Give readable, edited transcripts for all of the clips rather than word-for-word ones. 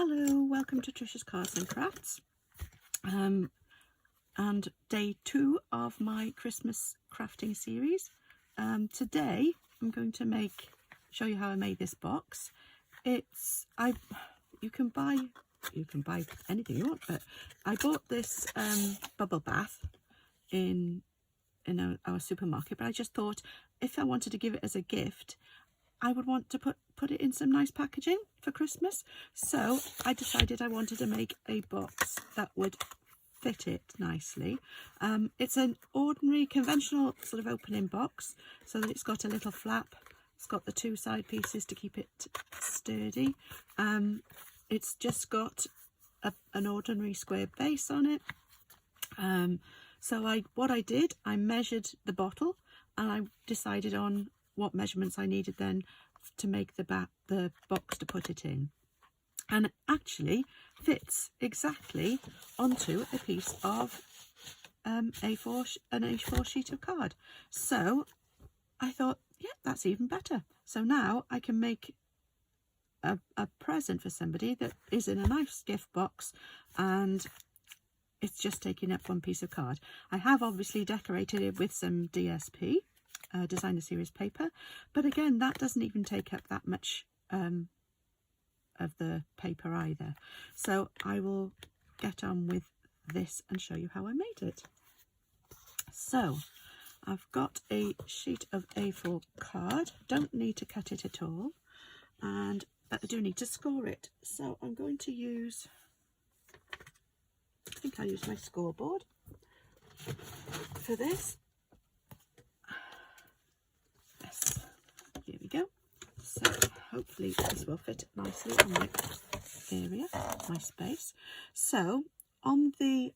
Hello, welcome to Trisha's Cards and Crafts, and day 2 of my Christmas crafting series. Today I'm going to show you how I made this box. You can buy anything you want, but I bought this bubble bath in our supermarket, but I just thought if I wanted to give it as a gift, I would want to put it in some nice packaging for Christmas. So I decided I wanted to make a box that would fit it nicely. It's an ordinary conventional sort of opening box, so that it's got a little flap. It's got the 2 side pieces to keep it sturdy. It's just got an ordinary square base on it. So what I did, I measured the bottle and I decided on what measurements I needed then to make the box to put it in, and it actually fits exactly onto a piece of an A4 sheet of card. So I thought, yeah, that's even better. So now I can make a present for somebody that is in a nice gift box and it's just taking up 1 piece of card. I have obviously decorated it with some DSP, designer series paper, but again, that doesn't even take up that much of the paper either. So I will get on with this and show you how I made it. So I've got a sheet of A4 card, don't need to cut it at all, but I do need to score it. So I'm going to use, I think I'll use my scoreboard for this. Yes, here we go. So hopefully this will fit nicely on my area, my space. So on the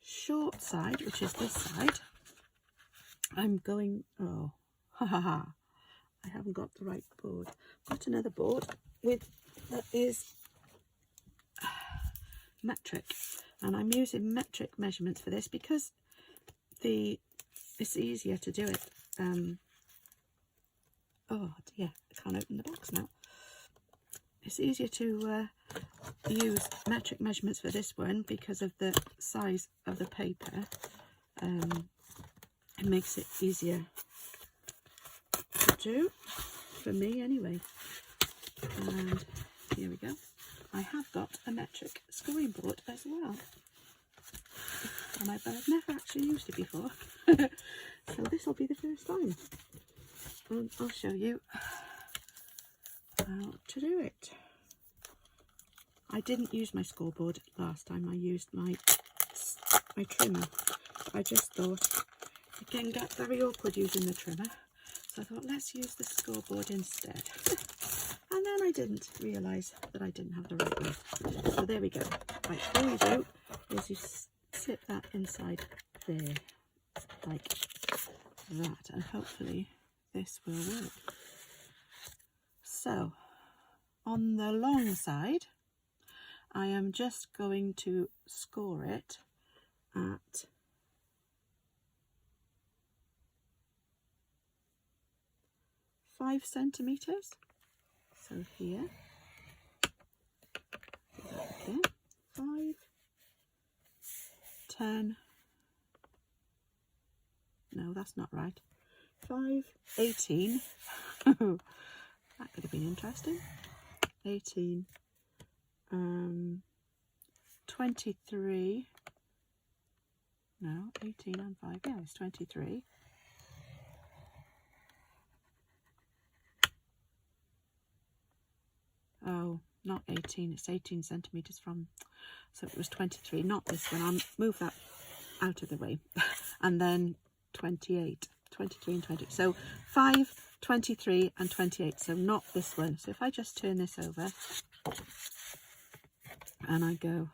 short side, which is this side, I'm going, oh, I haven't got the right board. I've got another board that is metric, and I'm using metric measurements for this because it's easier to do it. Oh dear, I can't open the box now. It's easier to use metric measurements for this one because of the size of the paper. It makes it easier to do, for me anyway. And here we go. I have got a metric scoring board as well, and I've never actually used it before. So this will be the first time, and I'll show you how to do it. I didn't use my scoreboard last time. I used my trimmer. I just thought it can get very awkward using the trimmer, so I thought let's use the scoreboard instead. And then I didn't realise that I didn't have the right one. So there we go. Right, all you do is you slip that inside there, like that, and hopefully this will work. So on the long side, I am just going to score it at 5 centimetres. So here, 5, 10, no, that's not right, 5, 18, that could have been interesting, 18, 23, no, 18 and 5, yeah, it's 23, oh, not 18, it's 18 centimetres from, so it was 23, not this one. I'll move that out of the way. And then 28, 23 and 20, so 5, 23 and 28, so not this one. So if I just turn this over and I go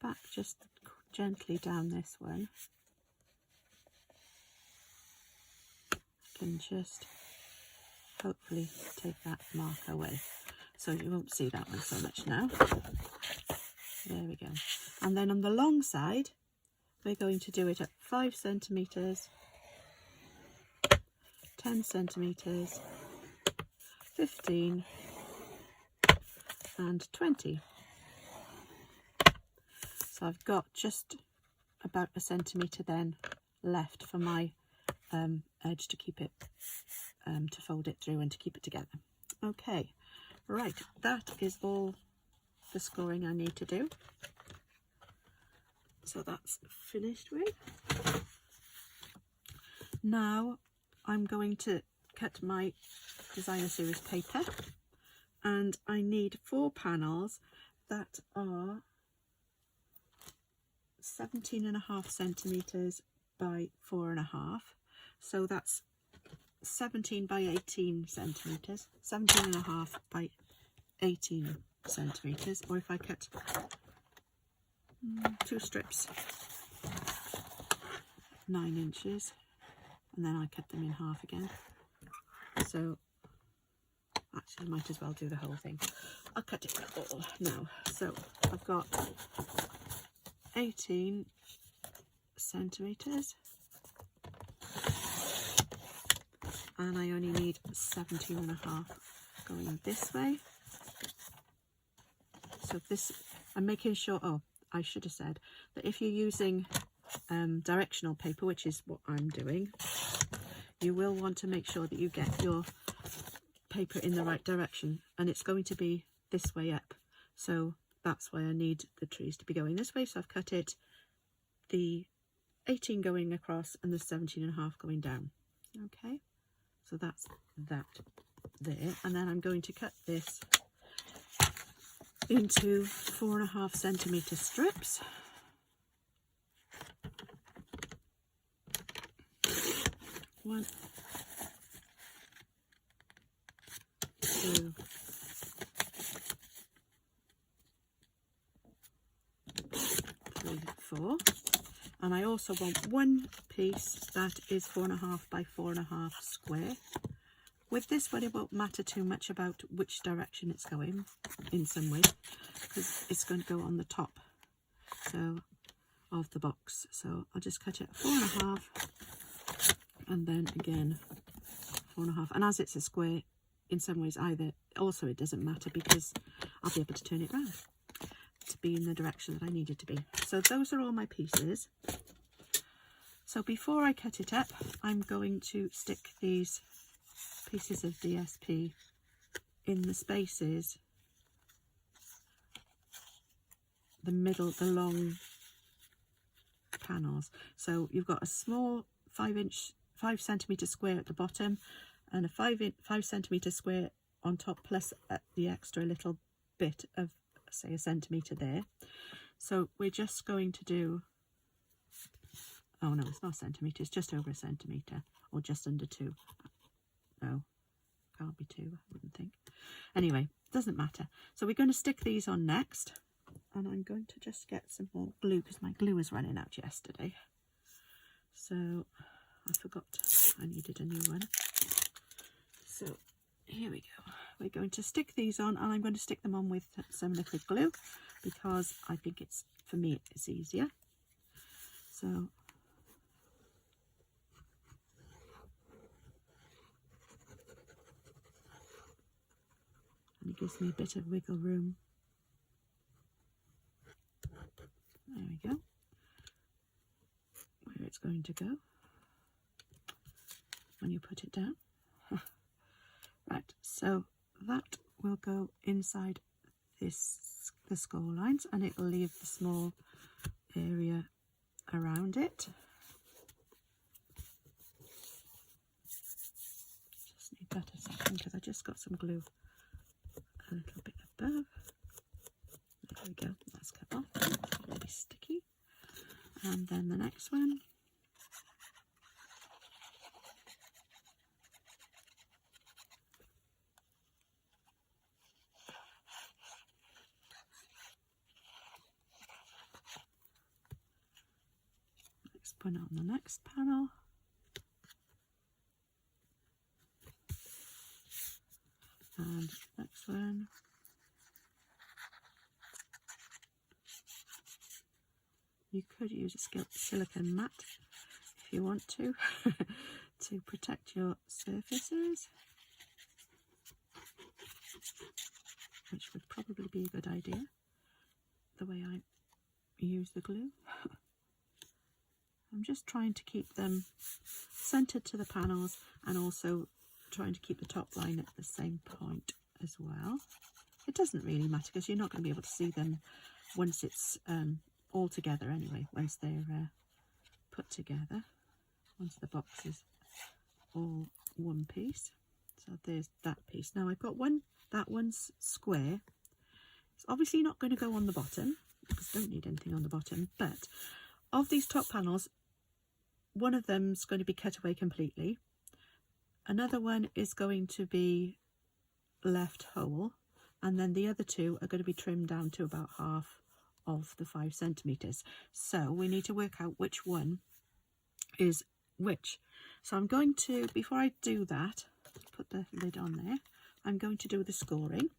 back just gently down this one, I can just hopefully take that mark away. So you won't see that one so much now. There we go. And then on the long side, we're going to do it at 5 centimetres, 10 centimetres, 15, and 20. So I've got just about a centimetre then left for my edge to keep it, to fold it through and to keep it together. Okay, right, that is all the scoring I need to do. So that's finished with. Now I'm going to cut my designer series paper, and I need 4 panels that are 17.5 centimetres by 4.5, so that's 17 by 18 centimetres, 17.5 by 18 centimetres, or if I cut 2 strips, 9 inches, and then I cut them in half again. So actually I might as well do the whole thing. I'll cut it all now. So I've got 18 centimetres, and I only need 17.5 going this way. So this, I'm making sure, oh, I should have said that if you're using directional paper, which is what I'm doing, you will want to make sure that you get your paper in the right direction, and it's going to be this way up. So that's why I need the trees to be going this way. So I've cut it, the 18 going across and the 17.5 going down. Okay, so that's that there, and then I'm going to cut this into 4.5 centimetre strips. One, 2, 3, 4, and I also want one piece that is 4.5 by 4.5 square. With this one, it won't matter too much about which direction it's going in some way, because it's going to go on the top of the box. So I'll just cut it at 4.5, and then again 4.5. And as it's a square, in some ways either, also it doesn't matter because I'll be able to turn it round to be in the direction that I need it to be. So those are all my pieces. So before I cut it up, I'm going to stick these pieces of DSP in the spaces, the middle, the long panels. So you've got a small 5 centimetre square at the bottom, and a 5 centimetre square on top, plus the extra little bit of, say, a centimetre there. So we're just going to do, oh no, it's not a centimetre, it's just over a centimetre, or just under 2. No, can't be 2, I wouldn't think. Anyway, doesn't matter. So we're going to stick these on next, and I'm going to just get some more glue because my glue was running out yesterday. So I forgot I needed a new one. So here we go. We're going to stick these on, and I'm going to stick them on with some liquid glue because I think it's, for me, it's easier. So and it gives me a bit of wiggle room. There we go. Where it's going to go when you put it down. Right, so that will go inside the skull lines, and it will leave the small area around it. Just need that a second because I just got some glue a little bit above. There we go, that's come off, really sticky. And then the next one. Let's put it on the next panel. And next one. You could use a silicone mat if you want to, to protect your surfaces. which would probably be a good idea, the way I use the glue. I'm just trying to keep them centered to the panels and also trying to keep the top line at the same point as well. It doesn't really matter because you're not going to be able to see them once it's all together anyway, once they're put together, once the box is all one piece. So there's that piece. Now I've got that one's square. It's obviously not going to go on the bottom because I don't need anything on the bottom, but of these top panels, one of them's going to be cut away completely. Another one is going to be left whole, and then the other two are going to be trimmed down to about half of the 5 centimeters. So we need to work out which one is which. So I'm going to, before I do that, put the lid on there, I'm going to do the scoring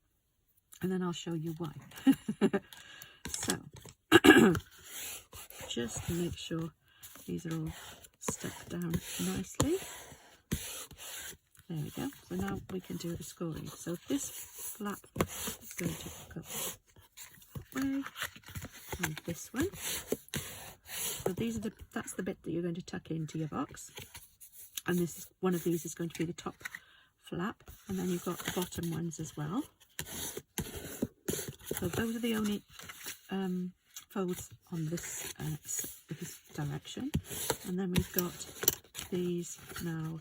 and then I'll show you why. So just to make sure these are all stuck down nicely. There we go. So now we can do the scoring. So this flap is going to go that way, and this one. So that's the bit that you're going to tuck into your box, and one of these is going to be the top flap, and then you've got the bottom ones as well. So those are the only folds on this direction, and then we've got these now.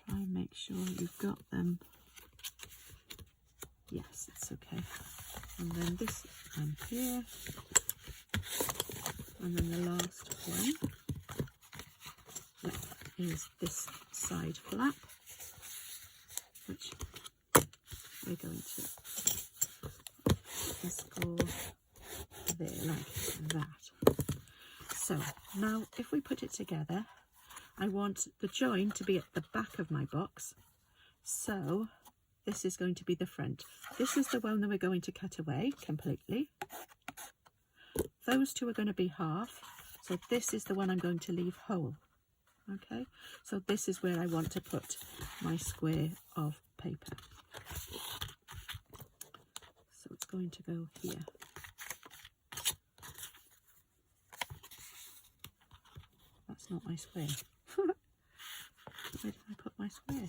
Try and make sure you've got them. Yes, it's okay. And then this one here, and then the last one is this side flap, which we're going to score there like that. So now if we put it together, I want the join to be at the back of my box, so this is going to be the front. This is the one that we're going to cut away completely. Those two are going to be half, so this is the one I'm going to leave whole. Okay, so this is where I want to put my square of paper. So it's going to go here. That's not my square. Where did I put my square?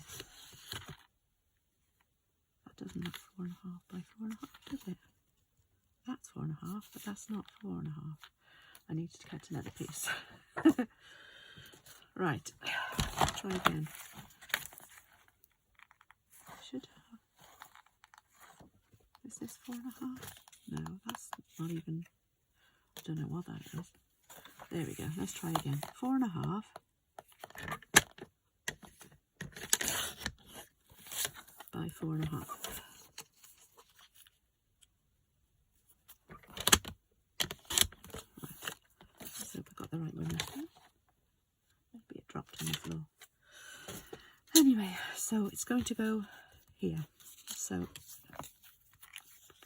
That doesn't look 4.5 by 4.5, does it? That's 4.5, but that's not 4.5. I need to cut another piece. Right, try again. Should have. Is this 4.5? No, that's not even. I don't know what that is. There we go. Let's try again. 4.5. By 4.5. Right. Let's hope I got the right one this time. Maybe it dropped on the floor. Anyway, so it's going to go here. So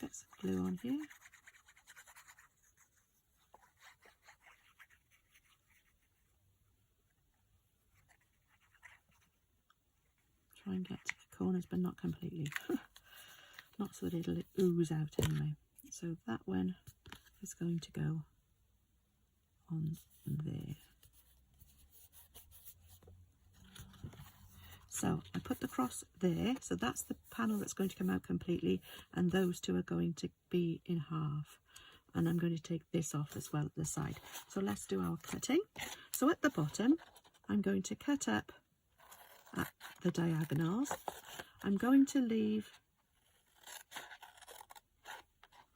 get some glue on here. Try and get to the corners, but not completely. Not so that it'll ooze out anyway. So that one is going to go on there. So I put the cross there, so that's the panel that's going to come out completely, and those two are going to be in half. And I'm going to take this off as well at the side. So let's do our cutting. So at the bottom, I'm going to cut up at the diagonals. I'm going to leave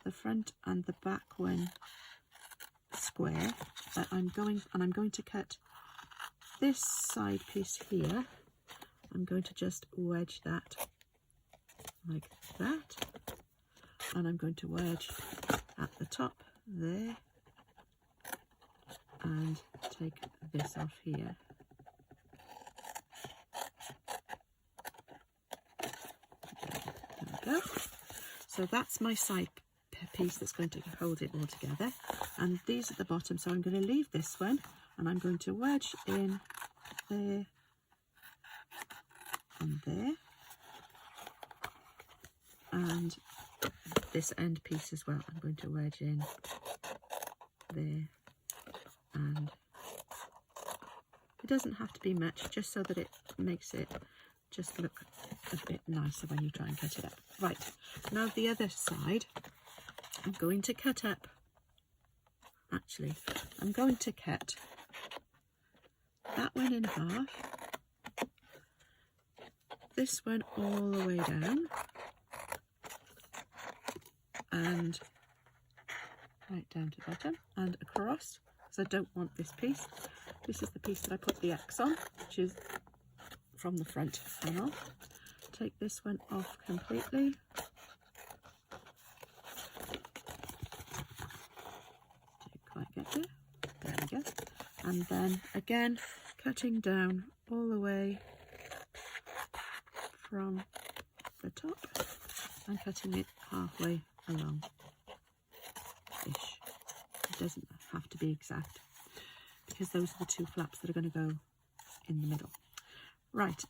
the front and the back one square, but I'm going to cut this side piece here. I'm going to just wedge that like that, and I'm going to wedge at the top there and take this off here. There we go. So that's my side piece that's going to hold it all together, and these at the bottom, so I'm going to leave this one and I'm going to wedge in there and there, and this end piece as well. I'm going to wedge in there, and it doesn't have to be much, just so that it makes it just look a bit nicer when you try and cut it up. Right, now the other side, I'm going to cut up, actually, I'm going to cut that one in half, this one all the way down, and right down to the bottom and across, because I don't want this piece. This is the piece that I put the X on, which is from the front panel. Take this one off completely. Didn't quite get there. There we go. And then again, cutting down all the way from the top and cutting it halfway along. Ish. It doesn't have to be exact, because those are the two flaps that are going to go in the middle. Right,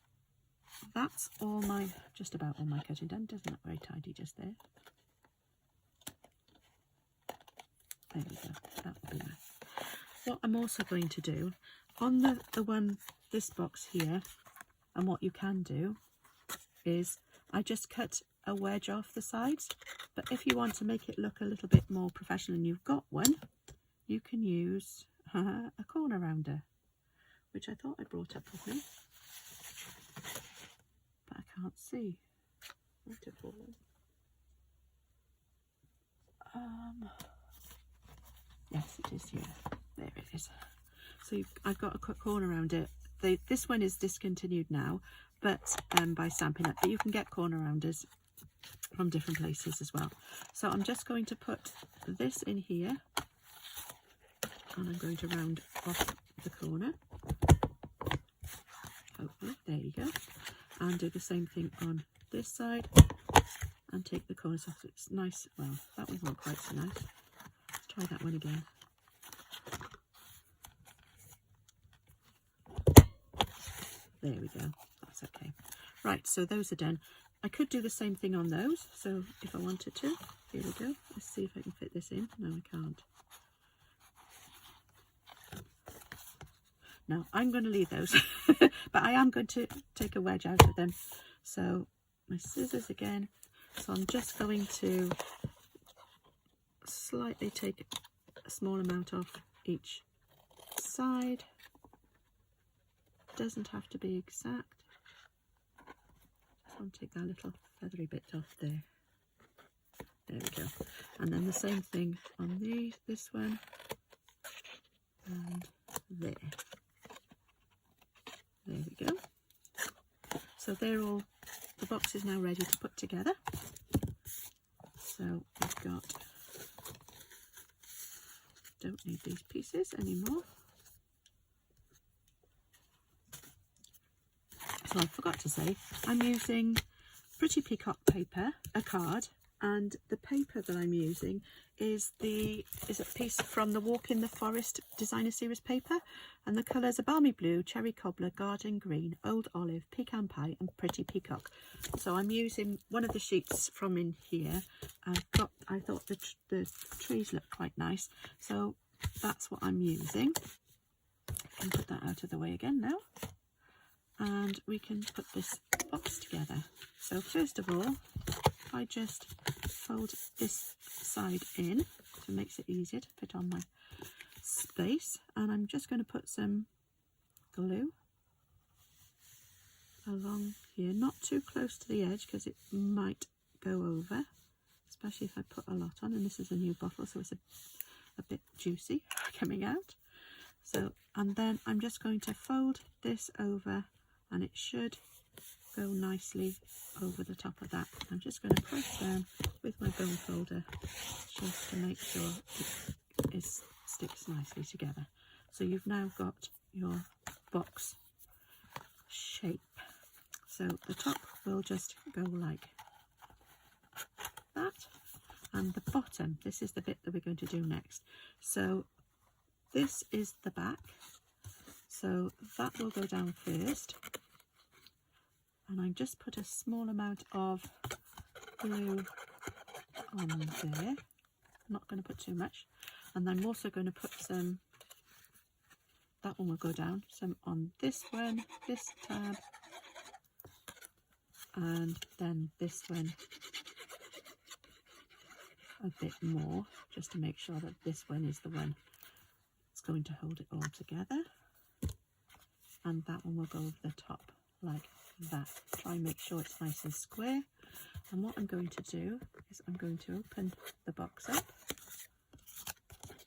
that's all my, just about all my cutting done. Doesn't look very tidy just there. There we go, that will be nice. What I'm also going to do, on the one, this box here, and what you can do, is I just cut a wedge off the sides, but if you want to make it look a little bit more professional and you've got one, you can use a corner rounder, which I thought I brought up with me, but I can't see. Where's it fallen? Yes, it is here. There it is. So I've got a corner rounder. This one is discontinued now, but by Stampin' Up, but you can get corner rounders from different places as well. So I'm just going to put this in here, and I'm going to round off the corner. Hopefully, there you go. And do the same thing on this side, and take the corners off. It's nice. Well, that one's not quite so nice. Let's try that one again. There we go. That's okay. Right, so those are done. I could do the same thing on those, so if I wanted to, here we go. Let's see if I can fit this in. No, I can't. No, I'm going to leave those, but I am going to take a wedge out of them. So my scissors again. So I'm just going to slightly take a small amount off each side. Doesn't have to be exact. Just want to take that little feathery bit off there. There we go. And then the same thing on this one and there. There we go. So they're all, the box is now ready to put together. So we've got, don't need these pieces anymore. So I forgot to say, I'm using Pretty Peacock paper, a card, and the paper that I'm using is a piece from the Walk in the Forest Designer Series paper, and the colours are Balmy Blue, Cherry Cobbler, Garden Green, Old Olive, Pecan Pie and Pretty Peacock. So I'm using one of the sheets from in here. I thought the trees look quite nice, so that's what I'm using. I can put that out of the way again now, and we can put this box together. So first of all, I just fold this side in, so it makes it easier to fit on my space, and I'm just going to put some glue along here, not too close to the edge because it might go over, especially if I put a lot on, and this is a new bottle, so it's a bit juicy coming out. So, and then I'm just going to fold this over, and it should go nicely over the top of that. I'm just going to press down with my bone folder just to make sure it sticks nicely together. So you've now got your box shape. So the top will just go like that, and the bottom, this is the bit that we're going to do next. So this is the back, so that will go down first, and I just put a small amount of glue on there. I'm not going to put too much. And I'm also going to put some, that one will go down, some on this one, this tab, and then this one a bit more, just to make sure that this one is the one that's going to hold it all together. And that one will go over the top like that. Try and make sure it's nice and square. And what I'm going to do is I'm going to open the box up.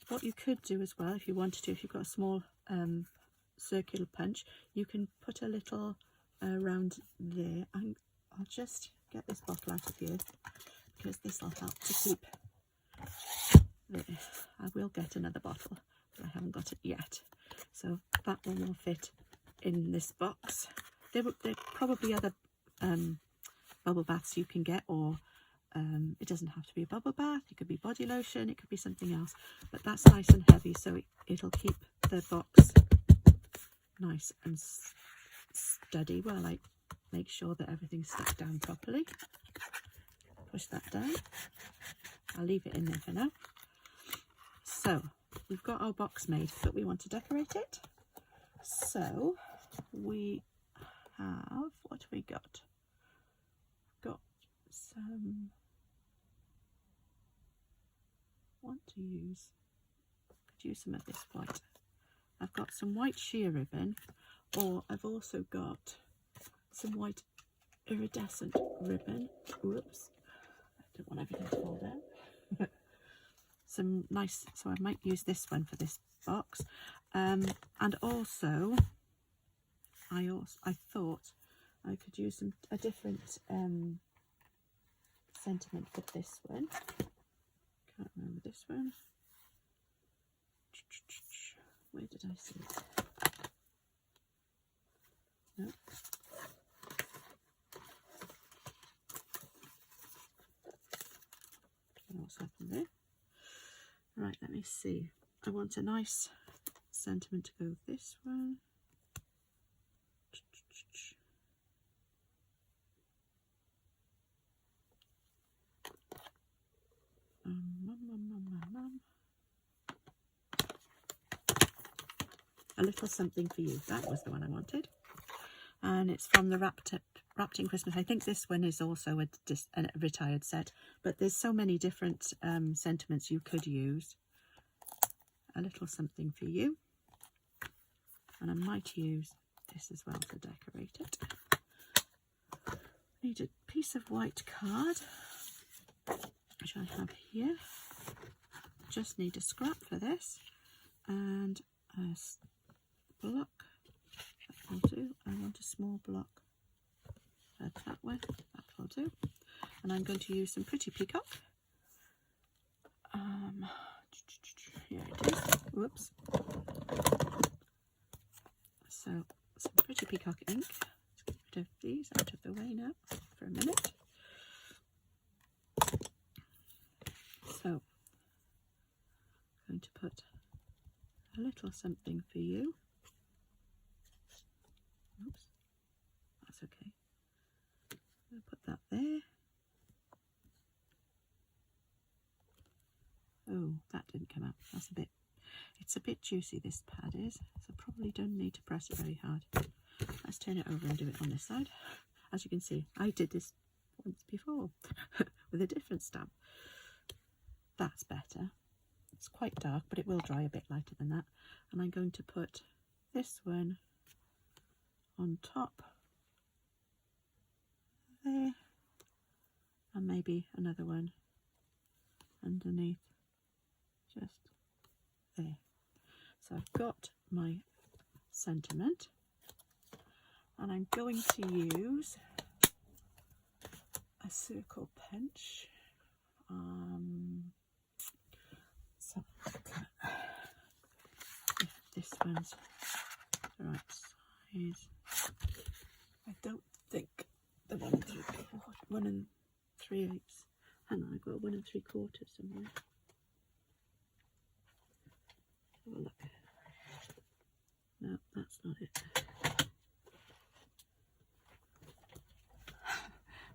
What you could do as well, if you wanted to, if you've got a small circular punch, you can put a little around there. And I'll just get this bottle out of here because this will help to keep there. I will get another bottle, but I haven't got it yet. So that one will fit in this box. There are probably other bubble baths you can get, or it doesn't have to be a bubble bath. It could be body lotion, it could be something else, but that's nice and heavy, so it'll keep the box nice and steady while I make sure that everything's stuck down properly. Push that down. I'll leave it in there for now. So we've got our box made, but we want to decorate it. So we have, what have we got? Got some, want to use, could use some of this white. I've got some white sheer ribbon, or I've also got some white iridescent ribbon. Whoops, I don't want everything to fall down. Some nice, so I might use this one for this box. And also I thought I could use a different sentiment for this one. Can't remember this one. Where did I see it? No. Don't know what's happened there. Right, let me see. I want a nice sentiment to go with this one. A little something for you. That was the one I wanted. And it's from the Wrapped in Christmas. I think this one is also a retired set, but there's so many different sentiments you could use. A little something for you. And I might use this as well to decorate it. Need a piece of white card, which I have here. Just need a scrap for this, and a block. That will do. I want a small block. That way. That will do. And I'm going to use some Pretty Peacock. Here it is. Whoops. So some Pretty Peacock ink. Let's get rid of these out of the way now for a minute. So I'm going to put a little something for you. Oops, that's okay. I'll put that there. Oh, that didn't come out. That's it's a bit juicy, this pad is, so probably don't need to press it very hard. Let's turn it over and do it on this side. As you can see, I did this once before with a different stamp. That's better. It's quite dark, but it will dry a bit lighter than that. And I'm going to put this one on top there, and maybe another one underneath, just there. So I've got my sentiment, and I'm going to use a circle punch. So if this one's the right size, I don't think the 1 3/8. Hang on, I've got 1 3/4 somewhere. Have a look. No, that's not it.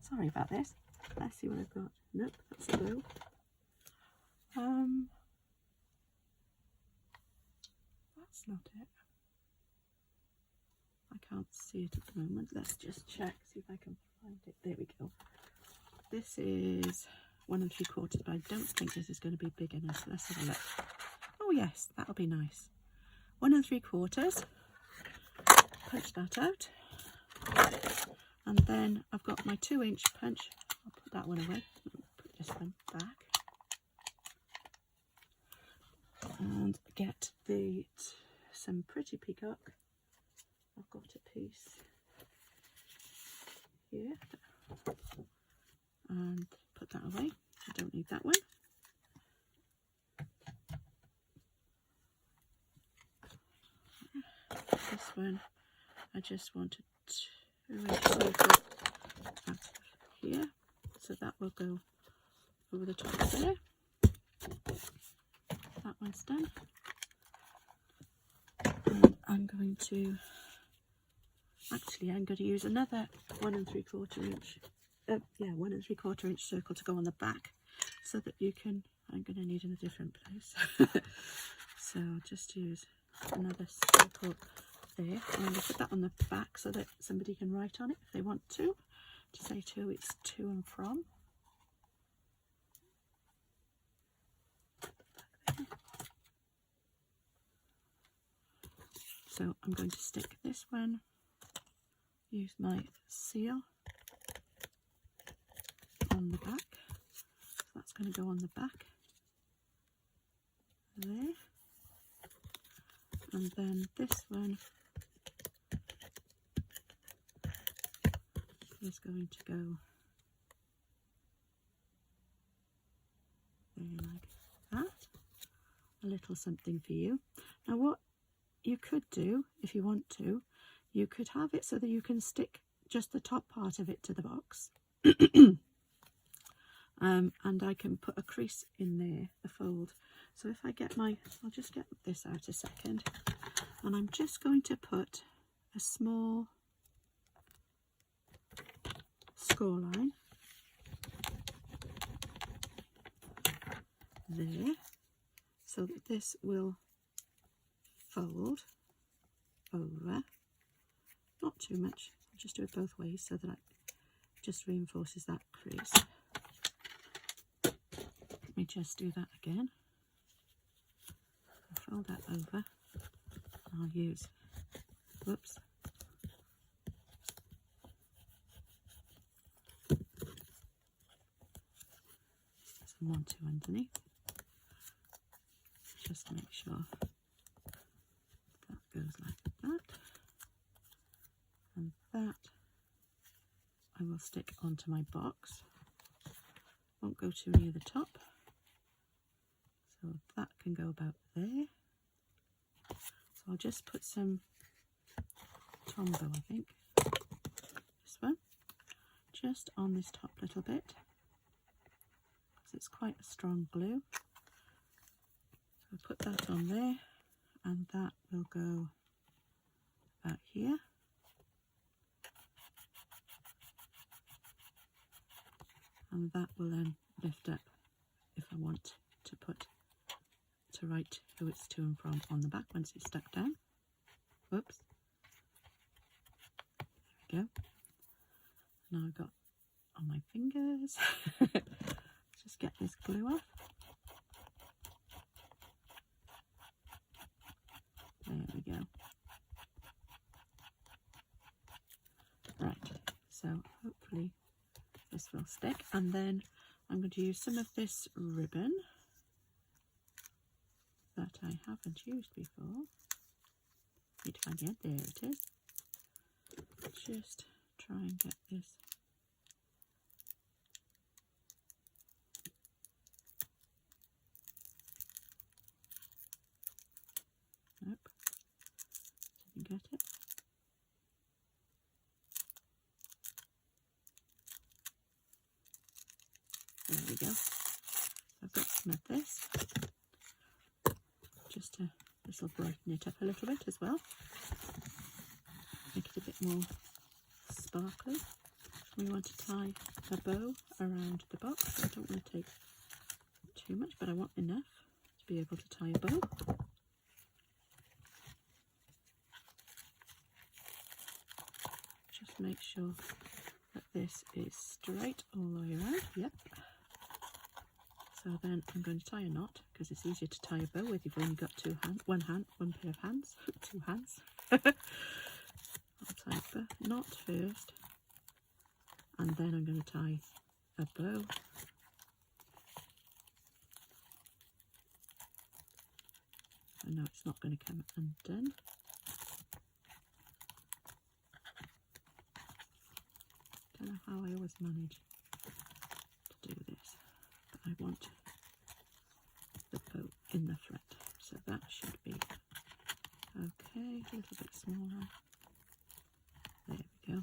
Sorry about this. Let's see what I've got. Nope, that's a bow. That's not it. I can't see it at the moment. Let's just check, see if I can find it. There we go. This is 1 3/4, but I don't think this is going to be big enough. Let's have a look. Oh yes, that'll be nice. 1 3/4. Punch that out. And then I've got my 2-inch punch. I'll put that one away. Put this one back. And get some pretty peacock. I've got a piece here. And put that away. I don't need that one. This one, I just want a 2-inch circle out here, so that will go over the top there. That one's done. And I'm going to use another 1 3/4 inch. 1 3/4 inch circle to go on the back, so that you can. I'm going to need in a different place, so I'll just use another circle there. I'm going to put that on the back so that somebody can write on it if they want to say to. It's to and from. So I'm going to stick this one. Use my seal on the back. So that's going to go on the back there. And then this one is going to go there like that. A little something for you. Now what you could do, if you want to, you could have it so that you can stick just the top part of it to the box. And I can put a crease in there, a fold. So if I get I'll just get this out a second, and I'm just going to put a small score line there, so that this will fold over. Not too much, I'll just do it both ways so that it just reinforces that crease. Let me just do that again. I'll fold that over. I'll use, whoops, some 1, 2 underneath, just to make sure that goes like that, and that I will stick onto my box. Won't go too near the top, so that can go about there. So I'll just put some Tombow, I think, this one, just on this top little bit, because it's quite a strong glue. So put that on there, and that will go about here. And that will then lift up if I want to write who it's to and from on the back once it's stuck down. Whoops. There we go. Now I've got on my fingers. Just get this glue off. There we go. Right, so hopefully this will stick, and then I'm going to use some of this ribbon that I haven't used before. Need to find the end. There it is. Just try and get this nope, didn't get it. There we go. I've got some of this, just to, this will brighten it up a little bit as well, make it a bit more sparkly. We want to tie a bow around the just make sure that this is straight all the way around. Yep. So then I'm going to tie a knot, because it's easier to tie a bow with. You've only got one pair of hands, 2 hands. I'll tie a knot first, and then I'm going to tie a bow. I know it's not going to come undone. Don't know how I always manage to do this, but I want the bow in the front, so that should be okay. A little bit smaller. There we go.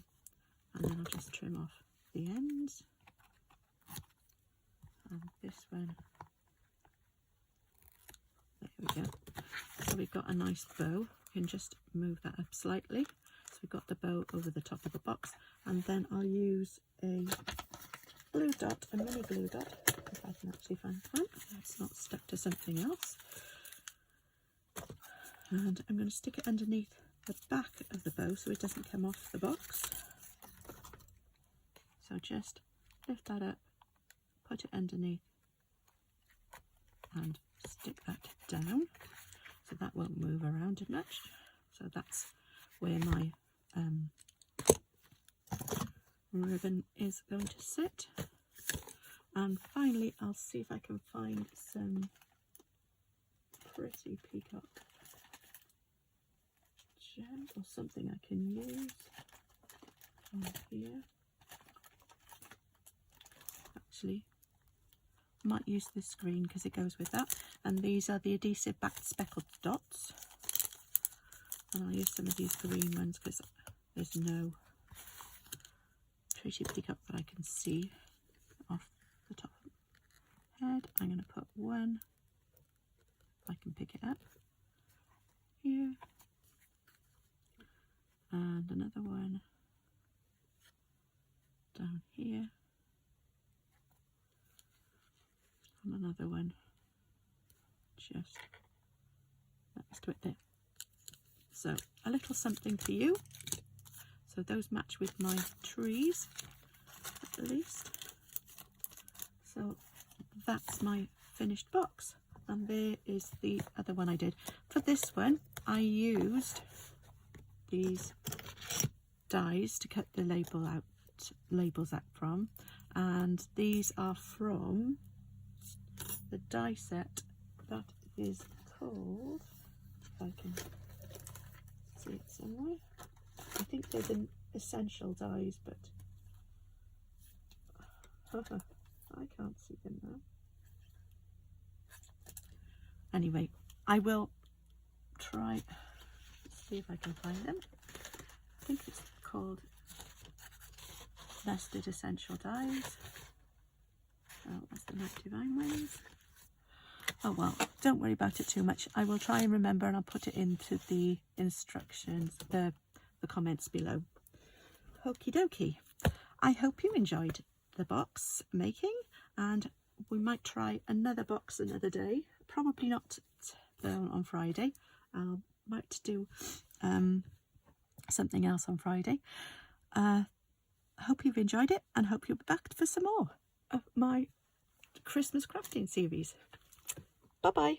And then I'll just trim off the ends. And this one. There we go. So we've got a nice bow. You can just move that up slightly. So we've got the bow over the top of the box, and then I'll use a glue dot, a mini glue dot, if I can actually find one. It's not stuck to something else. And I'm going to stick it underneath the back of the bow so it doesn't come off the box. So just lift that up, put it underneath, and stick that down so that won't move around much. So that's where my ribbon is going to sit. And finally, I'll see if I can find some pretty peacock gem or something I can use on here. Actually, I might use this green because it goes with that. And these are the adhesive backed speckled dots. And I'll use some of these green ones because there's no Treaty Peacock that I can see off the top of the head. I'm going to put one, if I can pick it up, here. And another one down here. And another one just next to it there. So a little something for you. So those match with my trees at least. So that's my finished box. And there is the other one I did. For this one, I used these dies to cut the labels out from. And these are from the die set that is called, if I can see it somewhere, I think there's an essential dies, but I can't see them now. Anyway, I will try, see if I can find them. I think it's called Nested Essential Dies. Oh, that's the Most Divine ones. Oh well, don't worry about it too much. I will try and remember, and I'll put it into the instructions, the comments below. Okie dokie. I hope you enjoyed the box making, and we might try another box another day. Probably not on Friday. I might do something else on Friday. Hope you've enjoyed it, and hope you'll be back for some more of my Christmas crafting series. Bye bye.